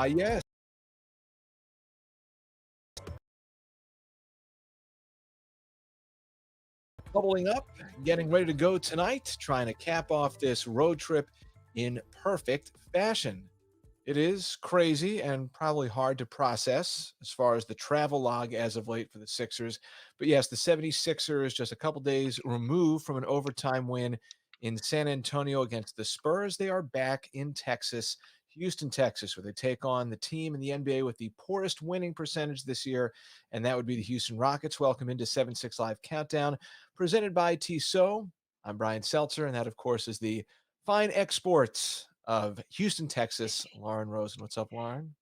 Yes, bubbling up, getting ready to go tonight, trying to cap off this road trip in perfect fashion. It is crazy and probably hard to process as far as the travel log as of late for the Sixers. But yes, the 76ers just a couple days removed from an overtime win in San Antonio against the Spurs. They are back in Texas, Houston, Texas, where they take on the team in the NBA with the poorest winning percentage this year, and that would be the Houston Rockets. Welcome into 7-6 Live Countdown, presented by Tissot. I'm Brian Seltzer, and that, of course, is the fine exports of Houston, Texas, Lauren Rosen. What's up, Lauren?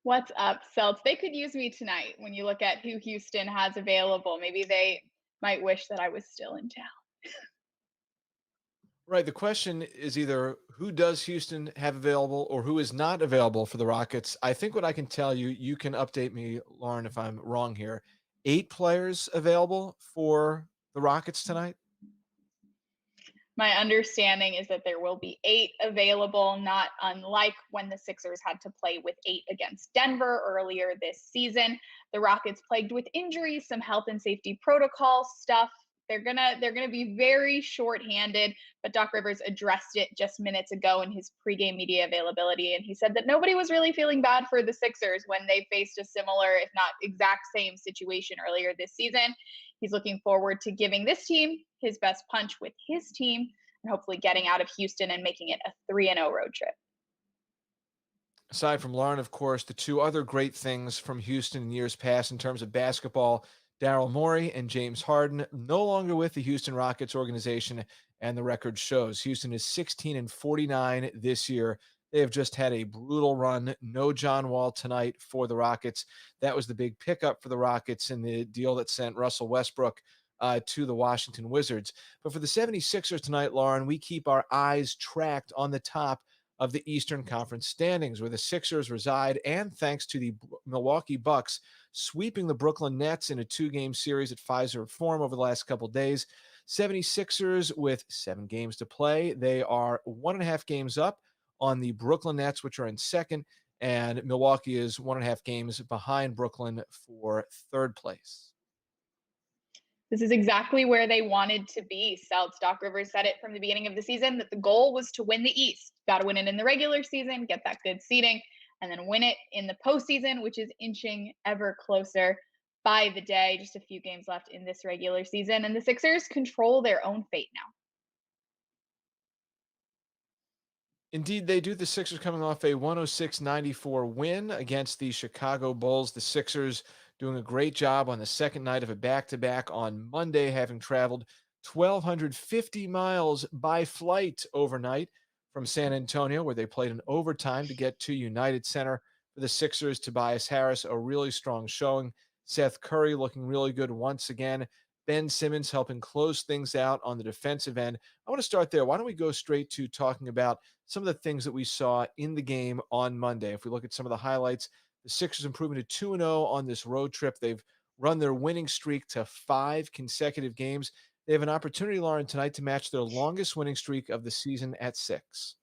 What's up, Celts? They could use me tonight when you look at who Houston has available. Maybe they might wish that I was still in town. Right. The question is either who does Houston have available or who is not available for the Rockets. I think what I can tell you, you can update me, Lauren, if I'm wrong here. 8 players available for the Rockets tonight. My understanding is that there will be 8 available, not unlike when the Sixers had to play with 8 against Denver earlier this season. The Rockets plagued with injuries, some health and safety protocol stuff. They're gonna be very short-handed, but Doc Rivers addressed it just minutes ago in his pregame media availability, and he said that nobody was really feeling bad for the Sixers when they faced a similar, if not exact same situation earlier this season. He's looking forward to giving this team his best punch with his team and hopefully getting out of Houston and making it a 3-0 road trip. Aside from Lauren, of course, the two other great things from Houston in years past in terms of basketball, Daryl Morey and James Harden, no longer with the Houston Rockets organization, and the record shows Houston is 16-49 this year. They have just had a brutal run. No John Wall tonight for the Rockets. That was the big pickup for the Rockets in the deal that sent Russell Westbrook to the Washington Wizards. But for the 76ers tonight, Lauren, we keep our eyes tracked on the top of the Eastern Conference standings, where the Sixers reside, and thanks to the Milwaukee Bucks sweeping the Brooklyn Nets in a 2-game series at Pfizer Forum over the last couple of days. 76ers with 7 games to play. They are 1.5 games up on the Brooklyn Nets, which are in second, and Milwaukee is 1.5 games behind Brooklyn for third place. This is exactly where they wanted to be. South Doc Rivers said it from the beginning of the season that the goal was to win the East. Got to win it in the regular season, get that good seeding, and then win it in the postseason, which is inching ever closer by the day. Just a few games left in this regular season, and the Sixers control their own fate now. Indeed, they do. The Sixers coming off a 106-94 win against the Chicago Bulls. The Sixers doing a great job on the second night of a back-to-back on Monday, having traveled 1,250 miles by flight overnight from San Antonio, where they played in overtime to get to United Center. For the Sixers, Tobias Harris, a really strong showing. Seth Curry looking really good once again. Ben Simmons helping close things out on the defensive end. I want to start there. Why don't we go straight to talking about some of the things that we saw in the game on Monday? If we look at some of the highlights, the Sixers improving to 2-0 on this road trip. They've run their winning streak to 5 consecutive games. They have an opportunity, Lauren, tonight to match their longest winning streak of the season at 6.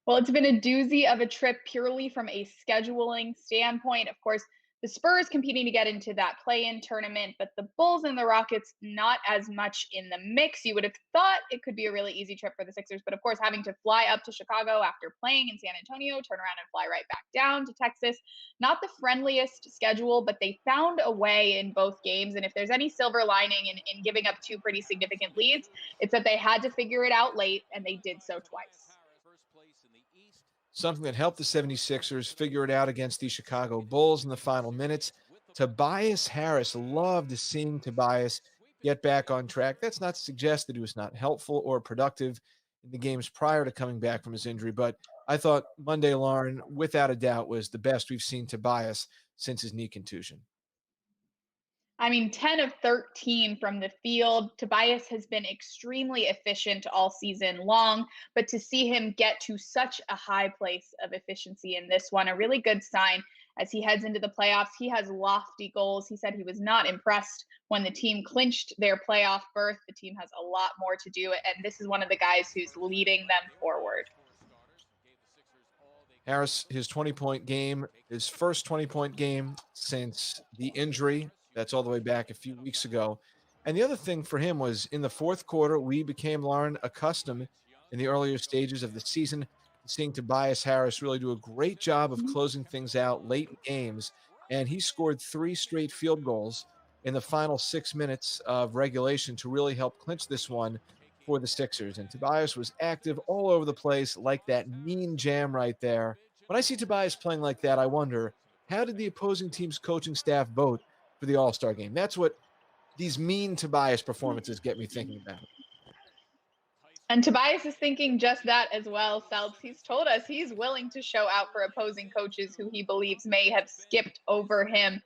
Well, it's been a doozy of a trip purely from a scheduling standpoint. Of course, the Spurs competing to get into that play-in tournament, but the Bulls and the Rockets not as much in the mix. You would have thought it could be a really easy trip for the Sixers, but of course, having to fly up to Chicago after playing in San Antonio, turn around and fly right back down to Texas. Not the friendliest schedule, but they found a way in both games. And if there's any silver lining in giving up 2 pretty significant leads, it's that they had to figure it out late, and they did so twice. Something that helped the 76ers figure it out against the Chicago Bulls in the final minutes. Tobias Harris, loved seeing Tobias get back on track. That's not to suggest that he was not helpful or productive in the games prior to coming back from his injury, but I thought Monday, Lauren, without a doubt, was the best we've seen Tobias since his knee contusion. I mean, 10 of 13 from the field. Tobias has been extremely efficient all season long, but to see him get to such a high place of efficiency in this one, a really good sign as he heads into the playoffs. He has lofty goals. He said he was not impressed when the team clinched their playoff berth. The team has a lot more to do, and this is one of the guys who's leading them forward. Harris, his 20-point game, his first 20-point game since the injury. That's all the way back a few weeks ago. And the other thing for him was in the fourth quarter, we became, Lauren, accustomed in the earlier stages of the season to seeing Tobias Harris really do a great job of Mhm. closing things out late in games. And he scored 3 straight field goals in the final 6 minutes of regulation to really help clinch this one for the Sixers. And Tobias was active all over the place, like that mean jam right there. When I see Tobias playing like that, I wonder, how did the opposing team's coaching staff vote for the All-Star game? That's what these mean Tobias performances get me thinking about. And Tobias is thinking just that as well, Seltz. He's told us he's willing to show out for opposing coaches who he believes may have skipped over him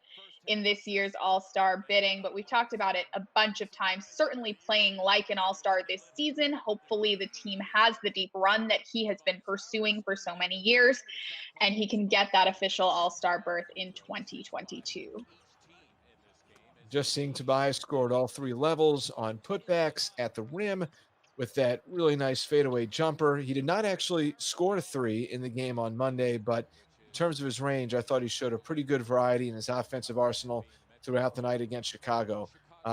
in this year's All-Star bidding. But we've talked about it a bunch of times, certainly playing like an All-Star this season. Hopefully the team has the deep run that he has been pursuing for so many years, and he can get that official All-Star berth in 2022. Just seeing Tobias scored all 3 levels on putbacks at the rim with that really nice fadeaway jumper. He did not actually score a 3 in the game on Monday, but in terms of his range, I thought he showed a pretty good variety in his offensive arsenal throughout the night against Chicago.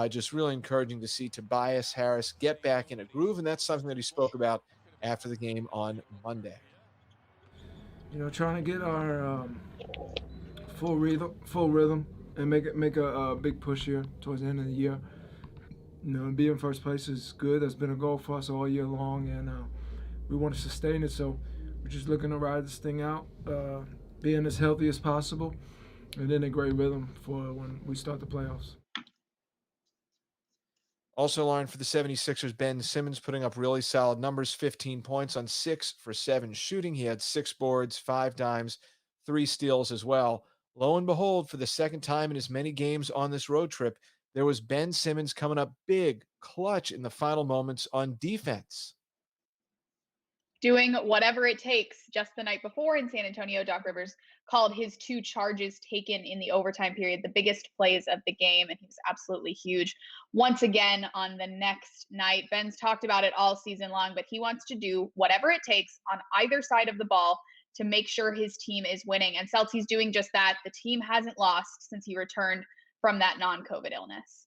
Just really encouraging to see Tobias Harris get back in a groove, and that's something that he spoke about after the game on Monday. Trying to get our full rhythm, and make a big push here towards the end of the year. Being in first place is good. That's been a goal for us all year long, and we want to sustain it. So we're just looking to ride this thing out, being as healthy as possible, and then a great rhythm for when we start the playoffs. Also, Lauren, for the 76ers, Ben Simmons putting up really solid numbers, 15 points on 6 for 7 shooting. He had 6 boards, 5 dimes, 3 steals as well. Lo and behold, for the second time in as many games on this road trip, there was Ben Simmons coming up big, clutch in the final moments on defense. Doing whatever it takes. Just the night before in San Antonio, Doc Rivers called his 2 charges taken in the overtime period the biggest plays of the game, and he was absolutely huge. Once again on the next night, Ben's talked about it all season long, but he wants to do whatever it takes on either side of the ball to make sure his team is winning. And Celtics doing just that. The team hasn't lost since he returned from that non-COVID illness.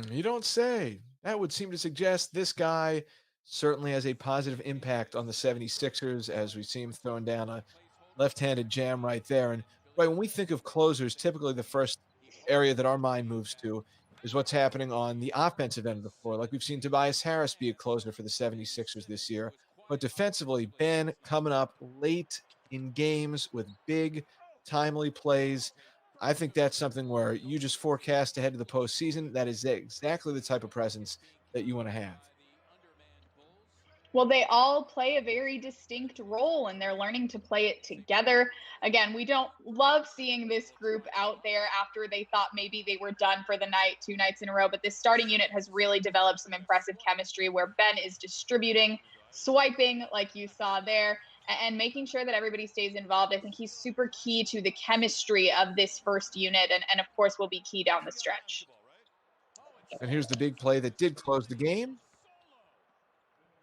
You don't say. That would seem to suggest this guy certainly has a positive impact on the 76ers as we see him throwing down a left-handed jam right there. And right when we think of closers, typically the first area that our mind moves to is what's happening on the offensive end of the floor. Like we've seen Tobias Harris be a closer for the 76ers this year. But defensively, Ben coming up late in games with big, timely plays. I think that's something where you just forecast ahead of the postseason. That is exactly the type of presence that you want to have. Well, they all play a very distinct role and they're learning to play it together. Again, we don't love seeing this group out there after they thought maybe they were done for the night 2 nights in a row, but this starting unit has really developed some impressive chemistry where Ben is distributing, swiping like you saw there, and making sure that everybody stays involved. I think he's super key to the chemistry of this first unit and of course will be key down the stretch. And here's the big play that did close the game.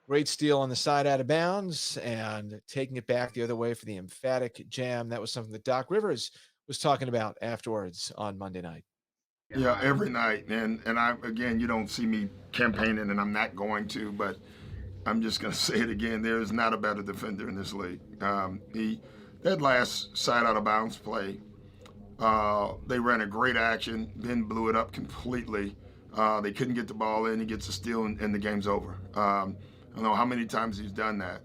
Great steal on the side out of bounds and taking it back the other way for the emphatic jam. That was something that Doc Rivers was talking about afterwards on Monday night. Yeah, every night, and I again, you don't see me campaigning, and I'm not going to, but I'm just going to say it again. There is not a better defender in this league. That last side out of bounds play, they ran a great action. Ben blew it up completely. They couldn't get the ball in. He gets a steal, and the game's over. I don't know how many times he's done that.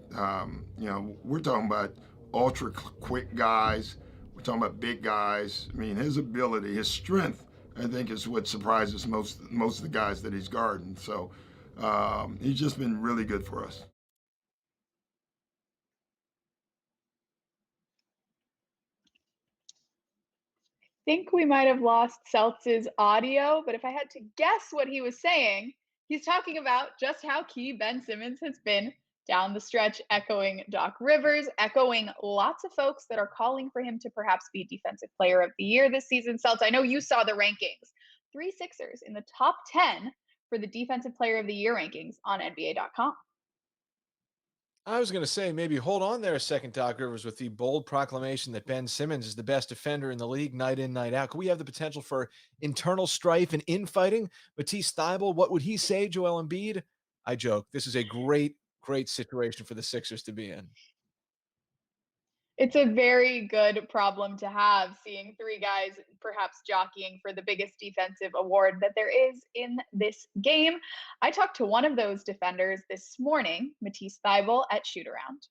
We're talking about ultra quick guys. We're talking about big guys. I mean, his ability, his strength, I think, is what surprises most of the guys that he's guarding. So he's just been really good for us. Think we might have lost Seltz's audio, but if I had to guess what he was saying, he's talking about just how key Ben Simmons has been down the stretch, echoing Doc Rivers, echoing lots of folks that are calling for him to perhaps be Defensive Player of the Year this season. Seltz, I know you saw the rankings. 3 Sixers in the top 10 for the Defensive Player of the Year rankings on NBA.com. I was going to say maybe hold on there a second, Doc Rivers, with the bold proclamation that Ben Simmons is the best defender in the league night in, night out. Could we have the potential for internal strife and infighting? Matisse Thybulle, what would he say, Joel Embiid? I joke. This is a great, great situation for the Sixers to be in. It's a very good problem to have, seeing three guys perhaps jockeying for the biggest defensive award that there is in this game. I talked to one of those defenders this morning, Matisse Thybulle, at Shoot Around.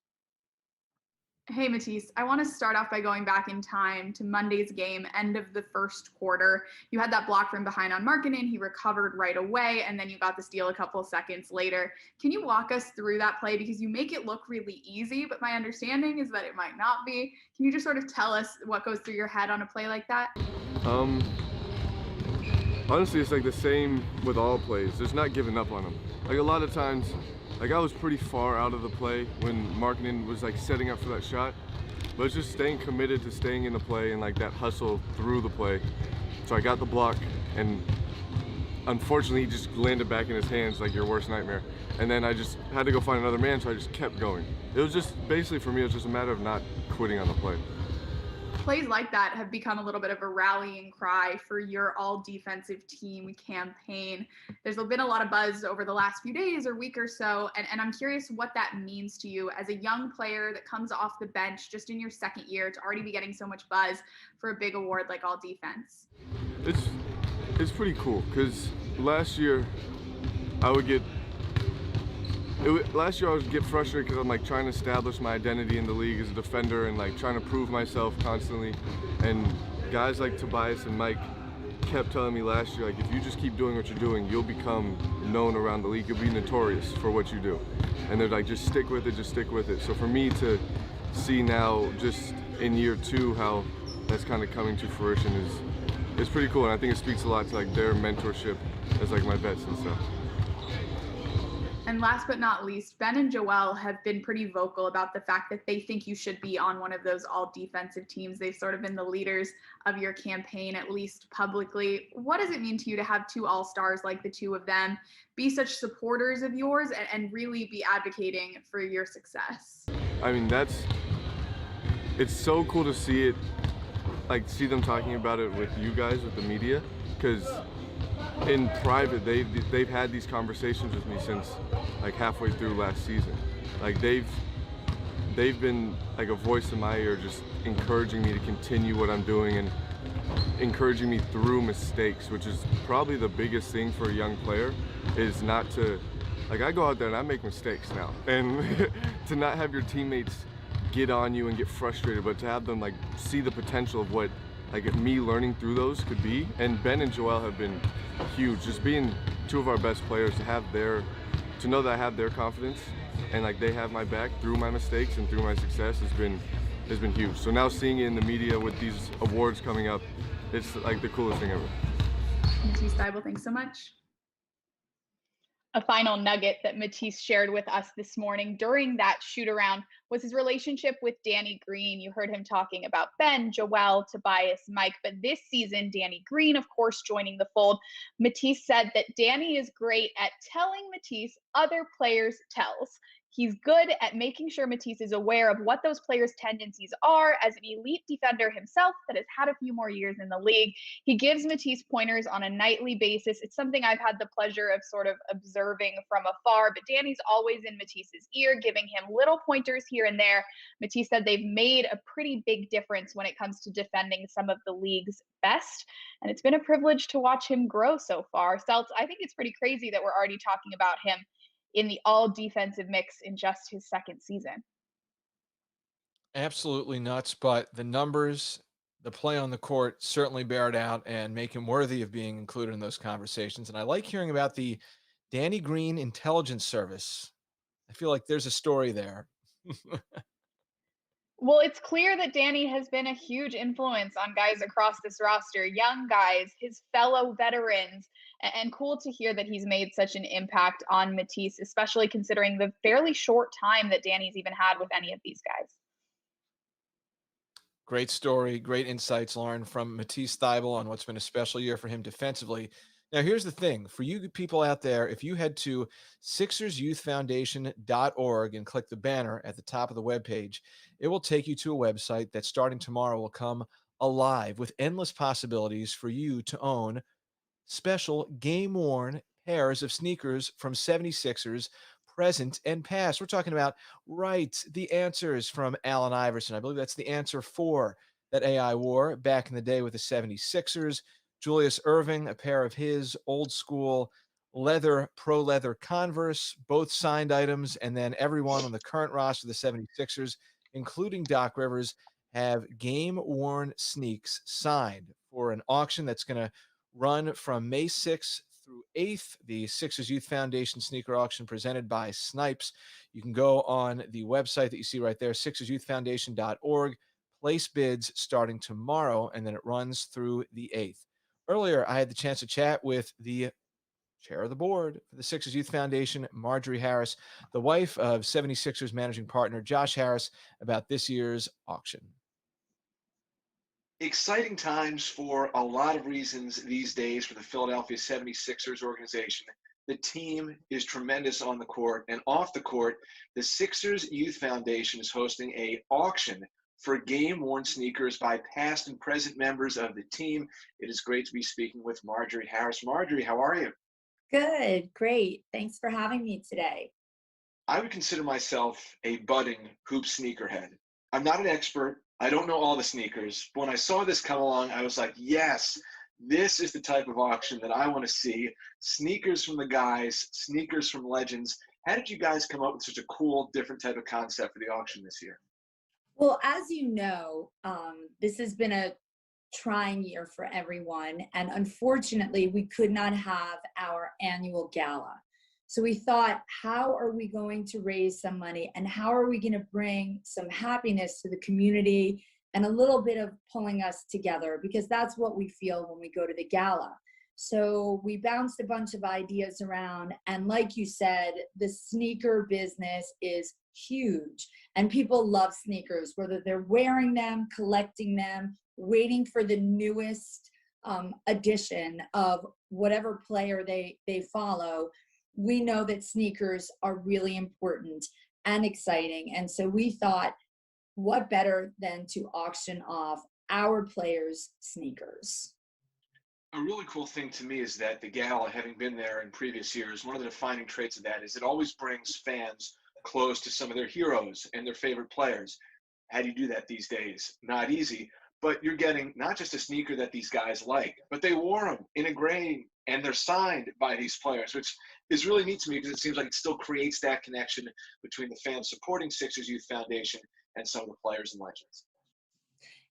Hey, Matisse, I want to start off by going back in time to Monday's game, end of the first quarter. You had that block from behind on Markkanen. He recovered right away, and then you got the steal a couple seconds later. Can you walk us through that play? Because you make it look really easy, but my understanding is that it might not be. Can you just sort of tell us what goes through your head on a play like that? Honestly, it's like the same with all plays. There's not giving up on them. Like a lot of times, like I was pretty far out of the play when Markkanen was like setting up for that shot, but it's just staying committed to staying in the play and like that hustle through the play. So I got the block, and unfortunately he just landed back in his hands like your worst nightmare. And then I just had to go find another man, so I just kept going. It was just basically for me, it was just a matter of not quitting on the play. Plays like that have become a little bit of a rallying cry for your all-defensive team campaign. There's been a lot of buzz over the last few days or week or so, and I'm curious what that means to you as a young player that comes off the bench just in your second year to already be getting so much buzz for a big award like all-defense. It's pretty cool, because last year I would get frustrated because I'm like trying to establish my identity in the league as a defender and like trying to prove myself constantly. And guys like Tobias and Mike kept telling me last year, like, if you just keep doing what you're doing, you'll become known around the league. You'll be notorious for what you do. And they're like, just stick with it, just stick with it. So for me to see now, just in year 2, how that's kind of coming to fruition is pretty cool. And I think it speaks a lot to like their mentorship as like my vets and stuff. And last but not least, Ben and Joel have been pretty vocal about the fact that they think you should be on one of those all-defensive teams. They've sort of been the leaders of your campaign, at least publicly. What does it mean to you to have two all-stars like the two of them be such supporters of yours and really be advocating for your success? I mean, it's so cool to see it, like see them talking about it with you guys, with the media, because in private, they've had these conversations with me since like halfway through last season. Like they've been like a voice in my ear, just encouraging me to continue what I'm doing and encouraging me through mistakes, which is probably the biggest thing for a young player, is not to, like I go out there and I make mistakes now, and to not have your teammates get on you and get frustrated, but to have them like see the potential of what like me learning through those could be. And Ben and Joel have been huge, just being two of our best players, to know that I have their confidence and like they have my back through my mistakes and through my success has been huge. So now seeing it in the media with these awards coming up, it's like the coolest thing ever. Matisse Thybulle, thanks so much. A final nugget that Matisse shared with us this morning during that shoot around was his relationship with Danny Green. You heard him talking about Ben, Joel, Tobias, Mike, but this season, Danny Green, of course, joining the fold. Matisse said that Danny is great at telling Matisse other players' tells. He's good at making sure Matisse is aware of what those players' tendencies are as an elite defender himself that has had a few more years in the league. He gives Matisse pointers on a nightly basis. It's something I've had the pleasure of sort of observing from afar, but Danny's always in Matisse's ear, giving him little pointers here and there. Matisse said they've made a pretty big difference when it comes to defending some of the league's best, and it's been a privilege to watch him grow so far. Seltz, I think it's pretty crazy that we're already talking about him in the all defensive mix in just his second season. Absolutely nuts, but the numbers, the play on the court certainly bear it out and make him worthy of being included in those conversations. And I like hearing about the Danny Green Intelligence Service. I feel like there's a story there. Well, it's clear that Danny has been a huge influence on guys across this roster, young guys, his fellow veterans, and cool to hear that he's made such an impact on Matisse, especially considering the fairly short time that Danny's even had with any of these guys. Great story, great insights, Lauren, from Matisse Thybulle on what's been a special year for him defensively. Now, here's the thing for you people out there, if you head to SixersYouthFoundation.org and click the banner at the top of the webpage, it will take you to a website that starting tomorrow will come alive with endless possibilities for you to own special game worn pairs of sneakers from 76ers present and past. We're talking about right the answers from Allen Iverson. I believe that's the answer 4 that AI wore back in the day with the 76ers. Julius Irving, a pair of his old school leather pro leather Converse, both signed items, and then everyone on the current roster of the 76ers, including Doc Rivers, have game worn sneaks signed for an auction that's going to run from May 6th through 8th, the Sixers Youth Foundation sneaker auction presented by Snipes. You can go on the website that you see right there, sixersyouthfoundation.org, place bids starting tomorrow, and then it runs through the 8th. Earlier, I had the chance to chat with the chair of the board for the Sixers Youth Foundation, Marjorie Harris, the wife of 76ers managing partner Josh Harris, about this year's auction. Exciting times for a lot of reasons these days for the Philadelphia 76ers organization. The team is tremendous on the court, and off the court, the Sixers Youth Foundation is hosting an auction for game-worn sneakers by past and present members of the team. It is great to be speaking with Marjorie Harris. Marjorie, how are you? Good, great. Thanks for having me today. I would consider myself a budding hoop sneakerhead. I'm not an expert. I don't know all the sneakers. But when I saw this come along, I was like, yes, this is the type of auction that I want to see. Sneakers from the guys, sneakers from legends. How did you guys come up with such a cool, different type of concept for the auction this year? Well, as you know, this has been a trying year for everyone. And unfortunately, we could not have our annual gala. So we thought, how are we going to raise some money and how are we going to bring some happiness to the community and a little bit of pulling us together? Because that's what we feel when we go to the gala. So we bounced a bunch of ideas around. And like you said, the sneaker business is huge. And people love sneakers, whether they're wearing them, collecting them, waiting for the newest edition of whatever player they follow. We know that sneakers are really important and exciting. And so we thought, what better than to auction off our players' sneakers? A really cool thing to me is that the gala, having been there in previous years, one of the defining traits of that is it always brings fans close to some of their heroes and their favorite players. How do you do that these days? Not easy, but you're getting not just a sneaker that these guys like, but they wore them in a grain and they're signed by these players, which is really neat to me because it seems like it still creates that connection between the fans supporting Sixers Youth Foundation and some of the players and legends.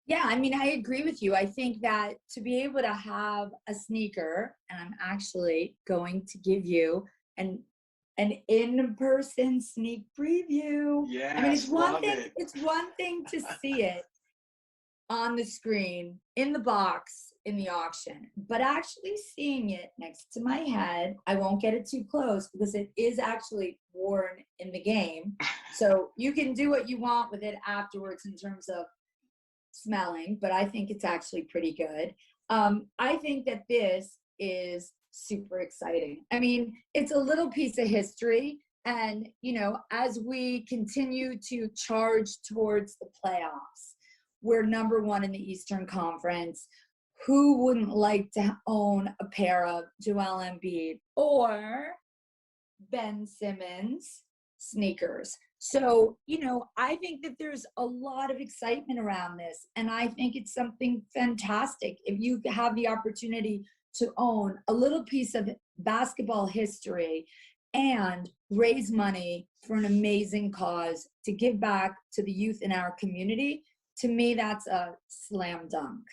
Yeah, I mean, I agree with you. I think that to be able to have a sneaker, and I'm actually going to give you an in-person sneak preview. Yes, I mean, it's love it. it's one thing to see it on the screen, in the box, in the auction, but actually seeing it next to my head, I won't get it too close because it is actually worn in the game. So you can do what you want with it afterwards in terms of smelling, but I think it's actually pretty good. I think that this is super exciting. I mean, it's a little piece of history. And, you know, as we continue to charge towards the playoffs, we're number one in the Eastern Conference. Who wouldn't like to own a pair of Joel Embiid or Ben Simmons sneakers? So, you know, I think that there's a lot of excitement around this. And I think it's something fantastic if you have the opportunity to own a little piece of basketball history and raise money for an amazing cause to give back to the youth in our community. To me, that's a slam dunk.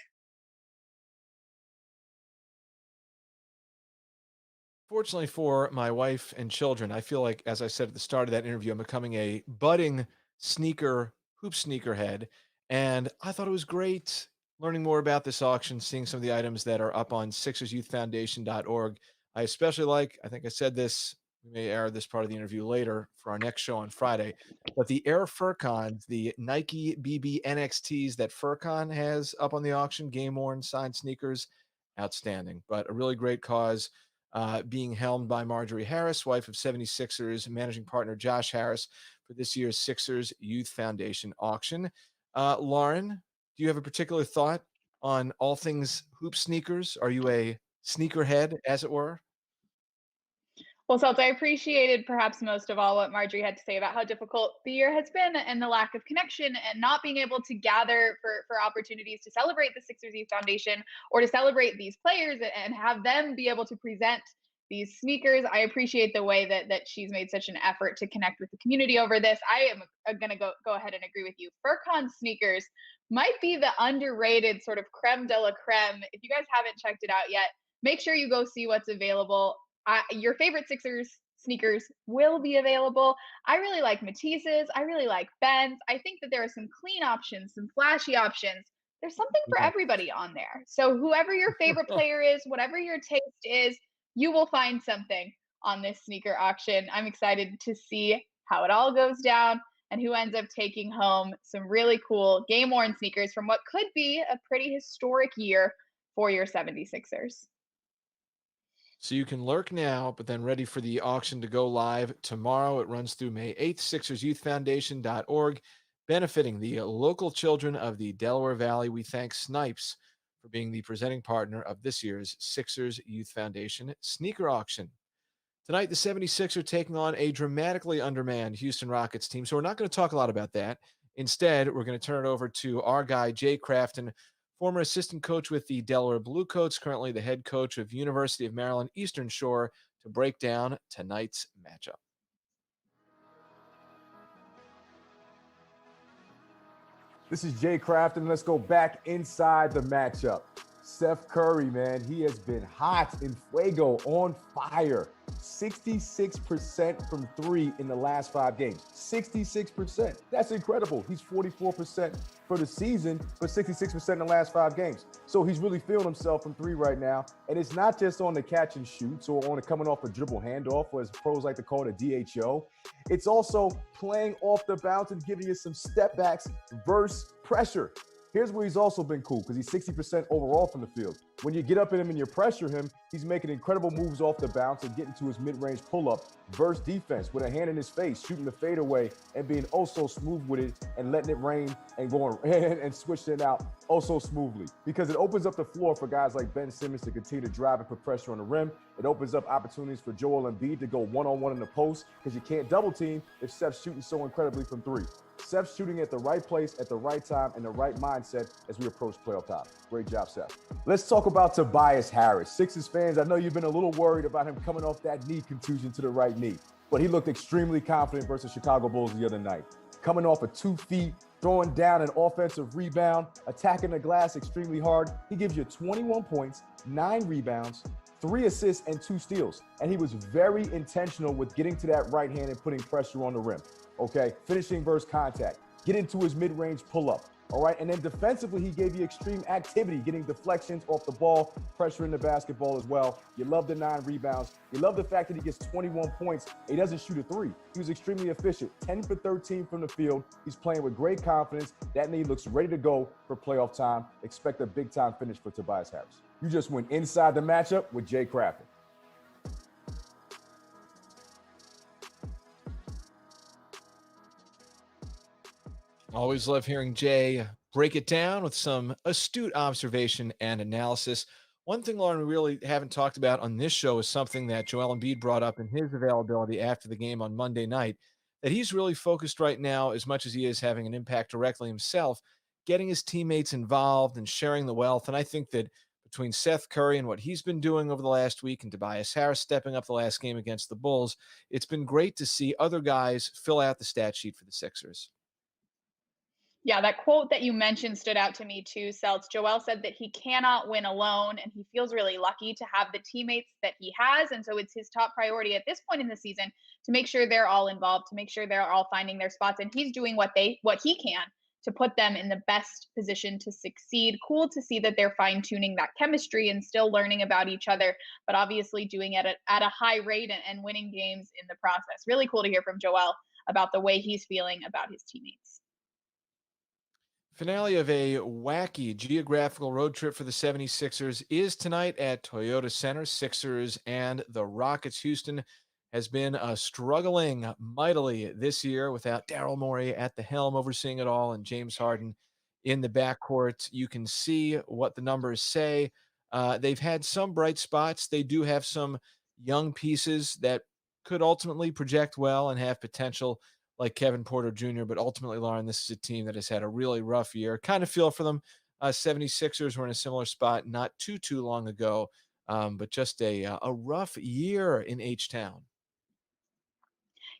Fortunately for my wife and children, I feel like, as I said at the start of that interview, I'm becoming a budding hoop sneakerhead. And I thought it was great learning more about this auction, seeing some of the items that are up on SixersYouthFoundation.org. I especially like, I think I said this, we may air this part of the interview later for our next show on Friday, but the Air Furcons, the Nike BB NXTs that Furcon has up on the auction, game worn signed sneakers. outstanding. But a really great cause, being helmed by Marjorie Harris, wife of 76ers managing partner Josh Harris, for this year's Sixers Youth Foundation auction. Lauren, do you have a particular thought on all things hoop sneakers? Are you a sneakerhead, as it were? Well, Seltz, I appreciated perhaps most of all what Marjorie had to say about how difficult the year has been and the lack of connection and not being able to gather for opportunities to celebrate the Sixers Youth Foundation or to celebrate these players and have them be able to present these sneakers. I appreciate the way that she's made such an effort to connect with the community over this. I am going to go ahead and agree with you. Furcon sneakers might be the underrated sort of creme de la creme. If you guys haven't checked it out yet, make sure you go see what's available. Your favorite Sixers sneakers will be available. I really like Matisse's. I really like Ben's. I think that there are some clean options, some flashy options. There's something for Yeah. everybody on there. So whoever your favorite player is, whatever your taste is, you will find something on this sneaker auction. I'm excited to see how it all goes down and who ends up taking home some really cool game-worn sneakers from what could be a pretty historic year for your 76ers. So you can lurk now, but then ready for the auction to go live tomorrow. It runs through May 8th, SixersYouthFoundation.org, benefiting the local children of the Delaware Valley. We thank Snipes for being the presenting partner of this year's Sixers Youth Foundation sneaker auction. Tonight, the 76ers are taking on a dramatically undermanned Houston Rockets team, so we're not going to talk a lot about that. Instead, we're going to turn it over to our guy, Jay Crafton, former assistant coach with the Delaware Bluecoats, currently the head coach of University of Maryland Eastern Shore, to break down tonight's matchup. This is Jay Crafton. Let's go back inside the matchup. Steph Curry, man, he has been hot in fuego, on fire. 66% from three in the last 5 games. 66%. That's incredible. He's 44% for the season, but 66% in the last 5 games. So he's really feeling himself from three right now. And it's not just on the catch and shoots or on the coming off a dribble handoff, or as pros like to call it a DHO. It's also playing off the bounce and giving you some step backs versus pressure. Here's where he's also been cool, because he's 60% overall from the field. When you get up in him and you pressure him, he's making incredible moves off the bounce and getting to his mid-range pull-up versus defense with a hand in his face, shooting the fadeaway and being oh so smooth with it and letting it rain and going and switching it out oh so smoothly. Because it opens up the floor for guys like Ben Simmons to continue to drive and put pressure on the rim. It opens up opportunities for Joel Embiid to go one-on-one in the post, because you can't double team if Steph's shooting so incredibly from three. Steph's shooting at the right place, at the right time, and the right mindset as we approach playoff time. Great job, Steph. Let's talk about Tobias Harris. Sixers fans, I know you've been a little worried about him coming off that knee contusion to the right knee, but he looked extremely confident versus Chicago Bulls the other night. Coming off of 2 feet, throwing down an offensive rebound, attacking the glass extremely hard. He gives you 21 points, 9 rebounds, 3 assists, and 2 steals. And he was very intentional with getting to that right hand and putting pressure on the rim. Okay, finishing versus contact, get into his mid-range pull-up, all right? And then defensively, he gave you extreme activity, getting deflections off the ball, pressure in the basketball as well. You love the 9 rebounds. You love the fact that he gets 21 points. He doesn't shoot a 3. He was extremely efficient, 10 for 13 from the field. He's playing with great confidence. That knee looks ready to go for playoff time. Expect a big-time finish for Tobias Harris. You just went inside the matchup with Jay Crafton. Always love hearing Jay break it down with some astute observation and analysis. One thing, Lauren, we really haven't talked about on this show is something that Joel Embiid brought up in his availability after the game on Monday night, that he's really focused right now, as much as he is having an impact directly himself, getting his teammates involved and sharing the wealth. And I think that between Seth Curry and what he's been doing over the last week and Tobias Harris stepping up the last game against the Bulls, it's been great to see other guys fill out the stat sheet for the Sixers. Yeah, that quote that you mentioned stood out to me too, Seltz. Joel said that he cannot win alone, and he feels really lucky to have the teammates that he has. And so it's his top priority at this point in the season to make sure they're all involved, to make sure they're all finding their spots. And he's doing what he can to put them in the best position to succeed. Cool to see that they're fine-tuning that chemistry and still learning about each other, but obviously doing it at a high rate and winning games in the process. Really cool to hear from Joel about the way he's feeling about his teammates. Finale of a wacky geographical road trip for the 76ers is tonight at Toyota Center. Sixers and the Rockets. Houston has been struggling mightily this year without Daryl Morey at the helm overseeing it all and James Harden in the backcourt. You can see what the numbers say. They've had some bright spots. They do have some young pieces that could ultimately project well and have potential, like Kevin Porter Jr. But ultimately, Lauren, this is a team that has had a really rough year. Kind of feel for them. 76ers were in a similar spot not too long ago, but just a rough year in H-Town.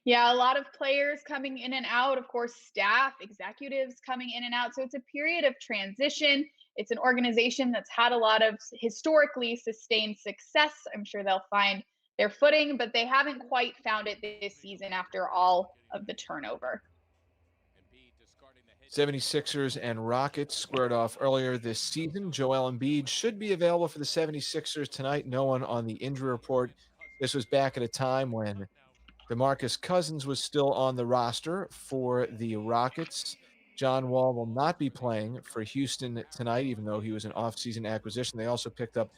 Yeah, a lot of players coming in and out, of course, staff, executives coming in and out. So it's a period of transition. It's an organization that's had a lot of historically sustained success. I'm sure they'll find their footing, but they haven't quite found it this season after all of the turnover. 76ers and Rockets squared off earlier this season. Joel Embiid should be available for the 76ers tonight. No one on the injury report. This was back at a time when DeMarcus Cousins was still on the roster for the Rockets. John Wall will not be playing for Houston tonight, even though he was an offseason acquisition. They also picked up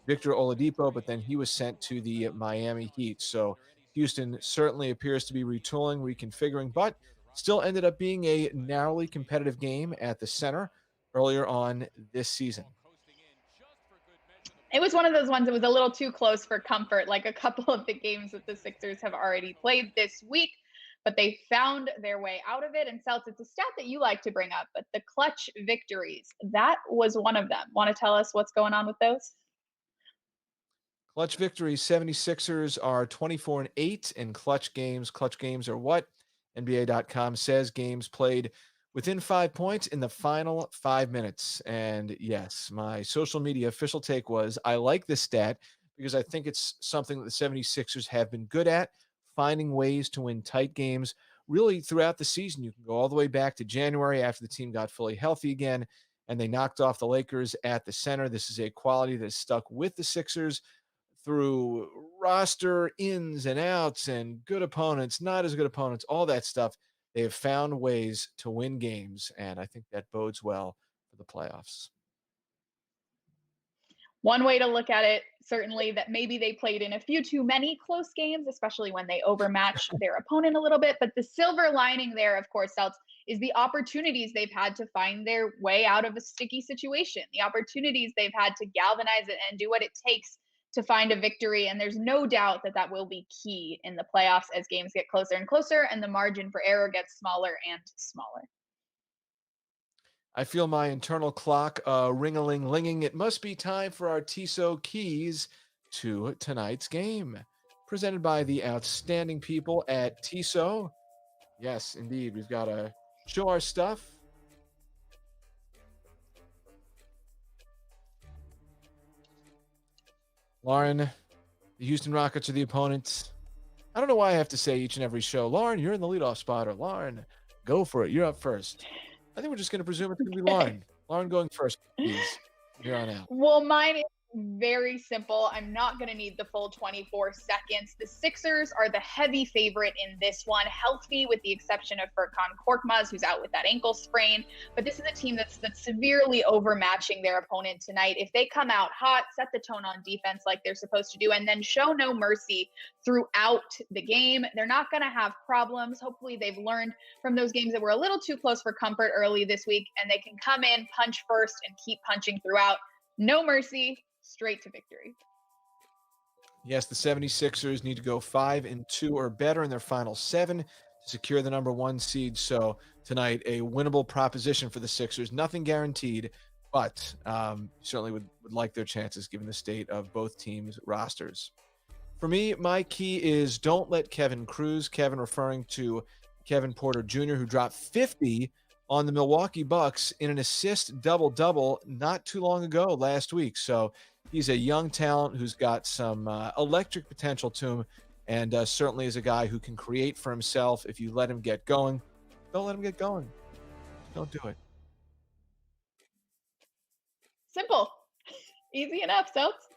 Victor Oladipo, but then he was sent to the Miami Heat. So Houston certainly appears to be retooling, reconfiguring, but still ended up being a narrowly competitive game at the center earlier on this season. It was one of those ones that was a little too close for comfort, like a couple of the games that the Sixers have already played this week, but they found their way out of it. And Seltz, it's a stat that you like to bring up, but the clutch victories, that was one of them. Want to tell us what's going on with those? Clutch victories. 76ers are 24-8 in clutch games. Clutch games are what? NBA.com says games played within 5 points in the final 5 minutes. And yes, my social media official take was I like this stat because I think it's something that the 76ers have been good at, finding ways to win tight games really throughout the season. You can go all the way back to January after the team got fully healthy again, and they knocked off the Lakers at the center. This is a quality that is stuck with the Sixers through roster ins and outs and good opponents, not as good opponents, all that stuff. They have found ways to win games, and I think that bodes well for the playoffs. One way to look at it, certainly, that maybe they played in a few too many close games, especially when they overmatch their opponent a little bit. But the silver lining there, of course, Seltz, is the opportunities they've had to find their way out of a sticky situation, the opportunities they've had to galvanize it and do what it takes to find a victory. And there's no doubt that that will be key in the playoffs as games get closer and closer and the margin for error gets smaller and smaller. I feel my internal clock ring-a-ling-linging. It must be time for our Tissot keys to tonight's game. Presented by the outstanding people at Tissot. Yes, indeed. We've got to show our stuff. Lauren, the Houston Rockets are the opponents. I don't know why I have to say each and every show, Lauren, you're in the leadoff spot, or Lauren, go for it. You're up first. I think we're just going to presume it's going to be Lauren. Lauren going first, please. Here on out. Well, mine is very simple. I'm not going to need the full 24 seconds. The Sixers are the heavy favorite in this one, healthy with the exception of Furkan Korkmaz, who's out with that ankle sprain. But this is a team that's severely overmatching their opponent tonight. If they come out hot, set the tone on defense like they're supposed to do, and then show no mercy throughout the game, they're not going to have problems. Hopefully they've learned from those games that were a little too close for comfort early this week, and they can come in, punch first, and keep punching throughout. No mercy. Straight to victory. Yes, the 76ers need to go 5-2 or better in their final 7 to secure the number 1 seed. So tonight, a winnable proposition for the Sixers. Nothing guaranteed, but certainly would like their chances given the state of both teams' rosters. For me, my key is don't let Kevin cruise. Kevin referring to Kevin Porter Jr., who dropped 50 on the Milwaukee Bucks in an assist double-double not too long ago last week. So he's a young talent who's got some electric potential to him, and certainly is a guy who can create for himself if you let him get going. Don't let him get going. Don't do it. Simple. Easy enough, Seltz.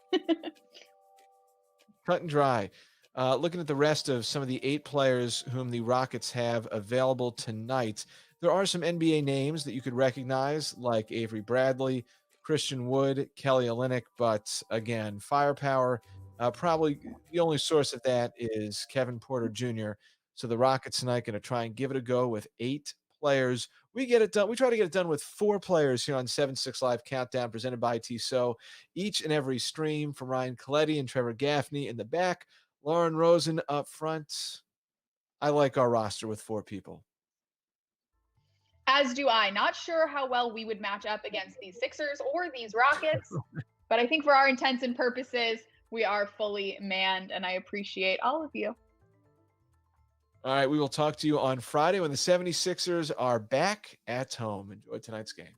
Cut and dry. Looking at the rest of some of the 8 players whom the Rockets have available tonight, There are some NBA names that you could recognize, like Avery Bradley, Christian Wood, Kelly Olynyk, but again, firepower. Probably the only source of that is Kevin Porter Jr. So the Rockets tonight going to try and give it a go with 8 players. We get it done. We try to get it done with 4 players here on 7-6 Live Countdown, presented by Tissot. Each and every stream from Ryan Coletti and Trevor Gaffney in the back, Lauren Rosen up front. I like our roster with 4 people. As do I. Not sure how well we would match up against these Sixers or these Rockets, but I think for our intents and purposes, we are fully manned, and I appreciate all of you. All right, we will talk to you on Friday when the 76ers are back at home. Enjoy tonight's game.